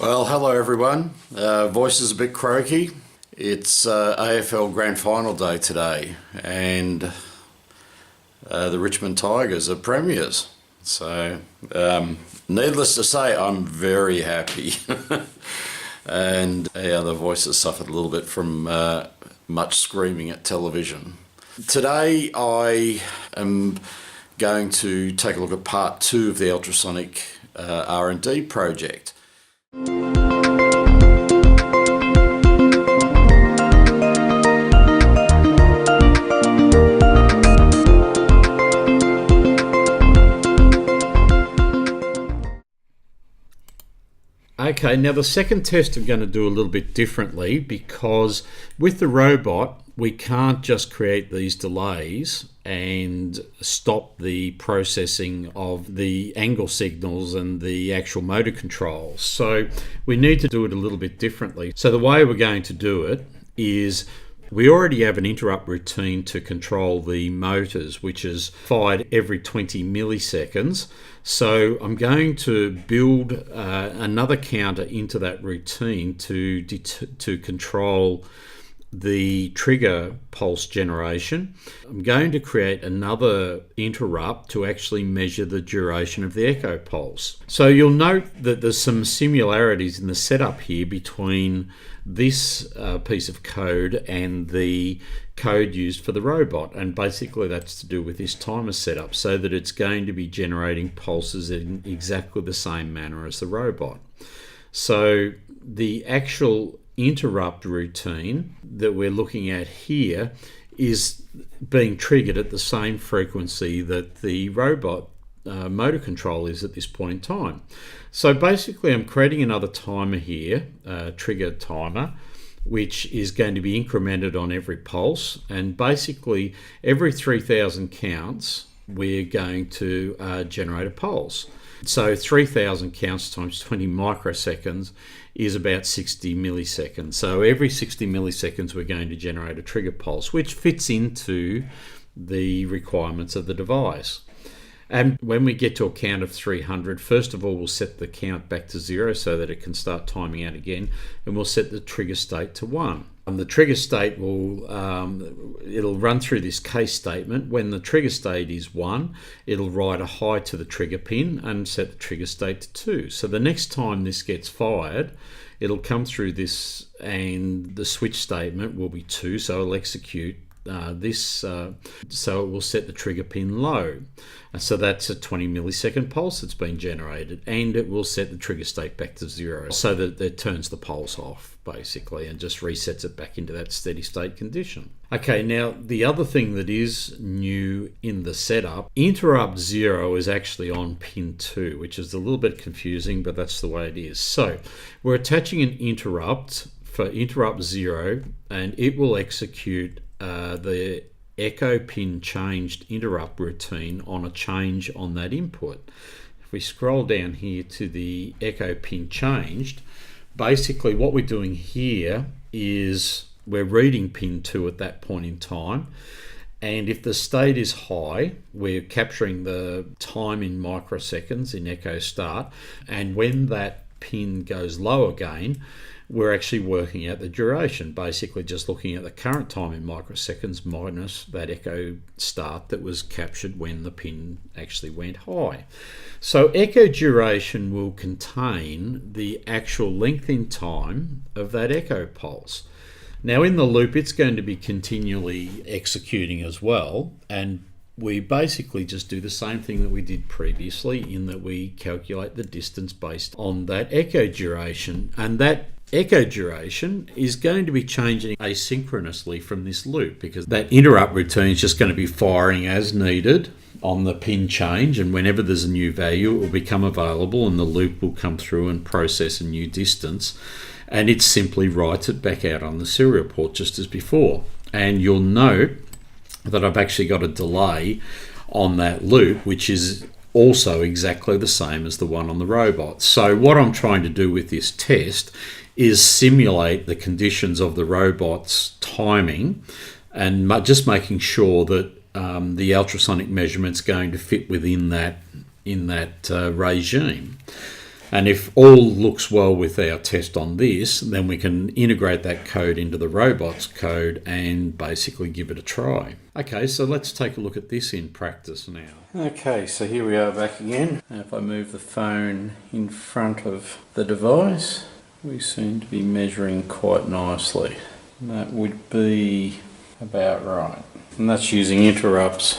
Well, hello everyone. Voice is a bit croaky. It's AFL Grand Final day today, and the Richmond Tigers are premiers. So, needless to say, I'm very happy. And the voice has suffered a little bit from much screaming at television. Today I am going to take a look at part 2 of the ultrasonic R&D project. Okay, now the second test I'm going to do a little bit differently, because with the robot we can't just create these delays and stop the processing of the angle signals and the actual motor controls. So we need to do it a little bit differently. So the way we're going to do it is we already have an interrupt routine to control the motors, which is fired every 20 milliseconds. So I'm going to build another counter into that routine to control the trigger pulse generation. I'm going to create another interrupt to actually measure the duration of the echo pulse. So you'll note that there's some similarities in the setup here between this piece of code and the code used for the robot, and basically that's to do with this timer setup, so that it's going to be generating pulses in exactly the same manner as the robot. So the actual interrupt routine that we're looking at here is being triggered at the same frequency that the robot motor control is at this point in time. So basically I'm creating another timer here, trigger timer, which is going to be incremented on every pulse, and basically every 3,000 counts we're going to generate a pulse. So 3,000 counts times 20 microseconds is about 60 milliseconds. So every 60 milliseconds we're going to generate a trigger pulse, which fits into the requirements of the device. And when we get to a count of 300, first of all, we'll set the count back to 0 so that it can start timing out again, and we'll set the trigger state to 1. And the trigger state will it'll run through this case statement. When the trigger state is 1, it'll write a high to the trigger pin and set the trigger state to 2. So the next time this gets fired, it'll come through this, and the switch statement will be 2, so it'll execute so it will set the trigger pin low. So that's a 20 millisecond pulse that's been generated, and it will set the trigger state back to 0 so that it turns the pulse off basically and just resets it back into that steady state condition. Okay, now the other thing that is new in the setup, interrupt 0 is actually on pin 2, which is a little bit confusing, but that's the way it is. So we're attaching an interrupt for interrupt 0, and it will execute the echo pin changed interrupt routine on a change on that input. If we scroll down here to the echo pin changed, basically what we're doing here is we're reading pin 2 at that point in time, and if the state is high, we're capturing the time in microseconds in echo start, and when that pin goes low again, we're actually working out the duration, basically just looking at the current time in microseconds minus that echo start that was captured when the pin actually went high. So echo duration will contain the actual length in time of that echo pulse. Now in the loop it's going to be continually executing as well, and we basically just do the same thing that we did previously, in that we calculate the distance based on that echo duration, and that echo duration is going to be changing asynchronously from this loop, because that interrupt routine is just going to be firing as needed on the pin change, and whenever there's a new value it will become available and the loop will come through and process a new distance, and it simply writes it back out on the serial port just as before. And you'll note that I've actually got a delay on that loop, which is also exactly the same as the one on the robot. So what I'm trying to do with this test is simulate the conditions of the robot's timing, and just making sure that the ultrasonic measurement's going to fit within that regime. And if all looks well with our test on this, then we can integrate that code into the robot's code and basically give it a try. Okay, so let's take a look at this in practice now. Okay, so here we are back again. Now if I move the phone in front of the device, we seem to be measuring quite nicely. And that would be about right. And that's using interrupts.